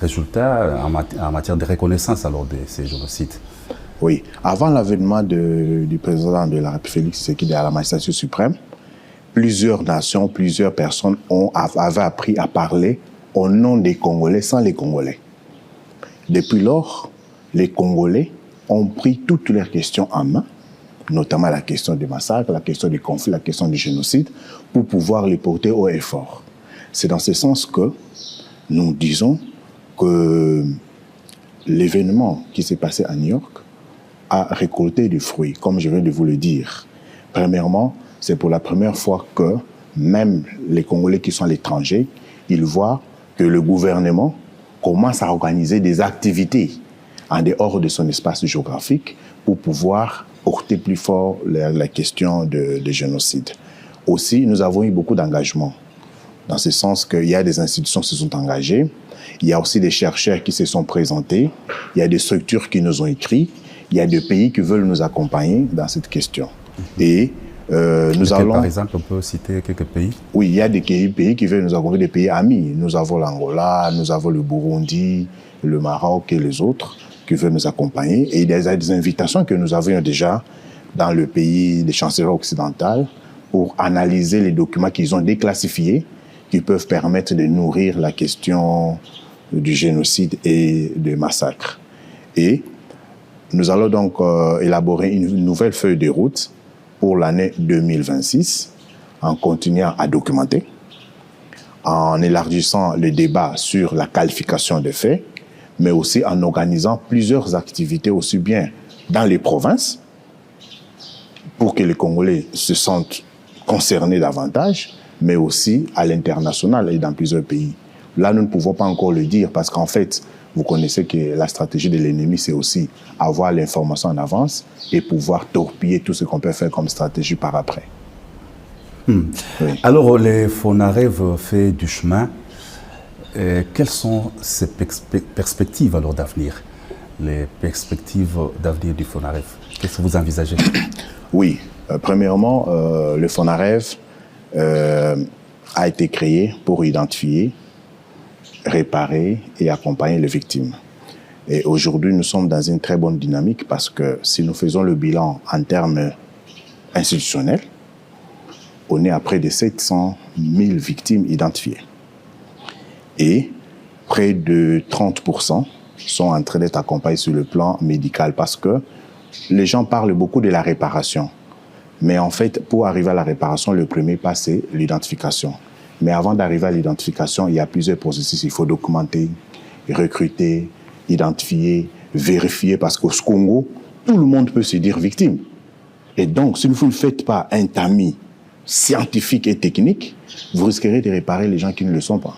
résultats en matière de reconnaissance alors de ces génocides? Oui, avant l'avènement du président de la République, Félix Tshisekedi, à la magistrature suprême, plusieurs nations, plusieurs personnes avaient appris à parler au nom des Congolais sans les Congolais. Depuis lors, les Congolais ont pris toutes leurs questions en main, notamment la question des massacres, la question du conflit, la question du génocide, pour pouvoir les porter haut et fort. C'est dans ce sens que nous disons que l'événement qui s'est passé à New York a récolté des fruits, comme je viens de vous le dire. Premièrement, c'est pour la première fois que même les Congolais qui sont à l'étranger, ils voient que le gouvernement commence à organiser des activités en dehors de son espace géographique pour pouvoir porter plus fort la question de génocide. Aussi, nous avons eu beaucoup d'engagement, dans ce sens qu'il y a des institutions qui se sont engagées, il y a aussi des chercheurs qui se sont présentés, il y a des structures qui nous ont écrit, il y a des pays qui veulent nous accompagner dans cette question. Et nous allons... Par exemple, on peut citer quelques pays? Oui, il y a des pays qui veulent nous accompagner, des pays amis. Nous avons l'Angola, nous avons le Burundi, le Maroc et les autres qui veulent nous accompagner. Et il y a des invitations que nous avions déjà dans le pays des chancelleries occidentales pour analyser les documents qu'ils ont déclassifiés, qui peuvent permettre de nourrir la question du génocide et des massacres. Et nous allons donc élaborer une nouvelle feuille de route pour l'année 2026, en continuant à documenter, en élargissant le débat sur la qualification des faits, mais aussi en organisant plusieurs activités aussi bien dans les provinces, pour que les Congolais se sentent concernés davantage, mais aussi à l'international et dans plusieurs pays. Là, nous ne pouvons pas encore le dire parce qu'en fait, vous connaissez que la stratégie de l'ennemi, c'est aussi avoir l'information en avance et pouvoir torpiller tout ce qu'on peut faire comme stratégie par après. Oui. Alors, les FONAREV fait du chemin. Quelles sont ces perspectives alors d'avenir? Les perspectives d'avenir du FONAREV, qu'est-ce que vous envisagez? Oui, premièrement, le FONAREV a été créé pour identifier, réparer et accompagner les victimes. Et aujourd'hui, nous sommes dans une très bonne dynamique parce que si nous faisons le bilan en termes institutionnels, on est à près de 700 000 victimes identifiées. Et près de 30% sont en train d'être accompagnés sur le plan médical parce que les gens parlent beaucoup de la réparation. Mais en fait, pour arriver à la réparation, le premier pas, c'est l'identification. Mais avant d'arriver à l'identification, il y a plusieurs processus. Il faut documenter, recruter, identifier, vérifier, parce qu'au Congo, tout le monde peut se dire victime. Et donc, si vous ne faites pas un tamis scientifique et technique, vous risquerez de réparer les gens qui ne le sont pas.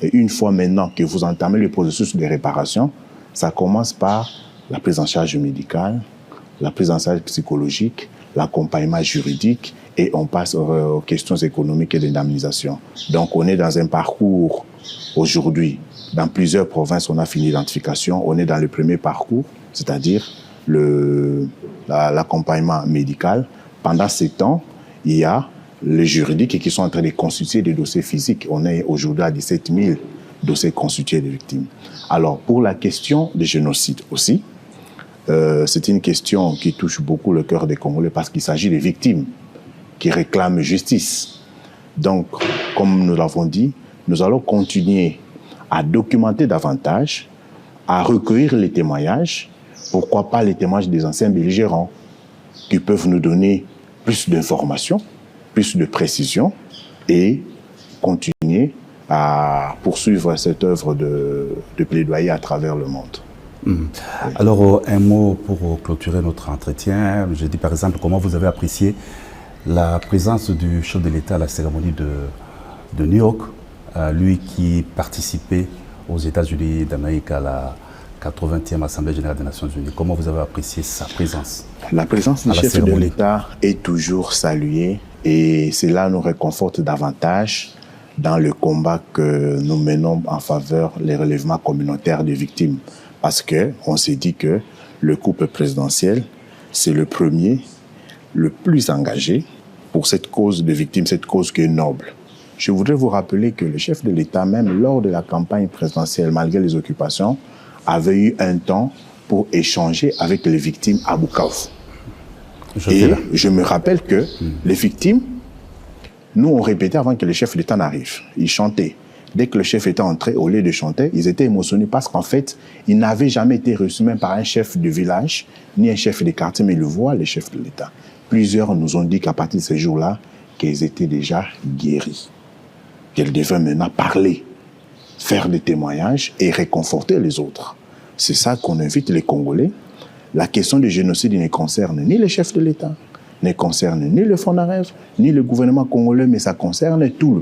Et une fois maintenant que vous entamez le processus de réparation, ça commence par la prise en charge médicale, la prise en charge psychologique, l'accompagnement juridique, et on passe aux questions économiques et d'indemnisation. Donc on est dans un parcours aujourd'hui, dans plusieurs provinces, on a fini l'identification, on est dans le premier parcours, c'est-à-dire l'accompagnement médical. Pendant ce temps, il y a les juridiques qui sont en train de constituer des dossiers physiques. On est aujourd'hui à 17 000 dossiers constitués de victimes. Alors pour la question du génocide aussi, c'est une question qui touche beaucoup le cœur des Congolais parce qu'il s'agit des victimes qui réclament justice. Donc, comme nous l'avons dit, nous allons continuer à documenter davantage, à recueillir les témoignages, pourquoi pas les témoignages des anciens belligérants, qui peuvent nous donner plus d'informations, plus de précision, et continuer à poursuivre cette œuvre de plaidoyer à travers le monde. Alors, un mot pour clôturer notre entretien. Je dis par exemple, comment vous avez apprécié la présence du chef de l'État à la cérémonie de New York, lui qui participait aux États-Unis d'Amérique à la 80e Assemblée générale des Nations Unies. Comment vous avez apprécié sa présence? La présence du chef de l'État est toujours saluée et cela nous réconforte davantage dans le combat que nous menons en faveur des relèvements communautaires des victimes. Parce qu'on s'est dit que le couple présidentiel, c'est le premier, le plus engagé pour cette cause de victimes, cette cause qui est noble. Je voudrais vous rappeler que le chef de l'État, même lors de la campagne présidentielle, malgré les occupations, avait eu un temps pour échanger avec les victimes à Bukavu. Je me rappelle que les victimes, nous on répétait avant que le chef de l'État n'arrive. Ils chantaient. Dès que le chef était entré, au lieu de chanter, ils étaient émotionnés parce qu'en fait, ils n'avaient jamais été reçus même par un chef de village, ni un chef de quartier, mais ils le voient, les chefs de l'État. Plusieurs nous ont dit qu'à partir de ces jours-là, qu'ils étaient déjà guéris. Qu'ils devaient maintenant parler, faire des témoignages et réconforter les autres. C'est ça qu'on invite les Congolais. La question du génocide ne concerne ni les chefs de l'État, ne concerne ni le FONAREV, ni le gouvernement congolais, mais ça concerne tout le monde.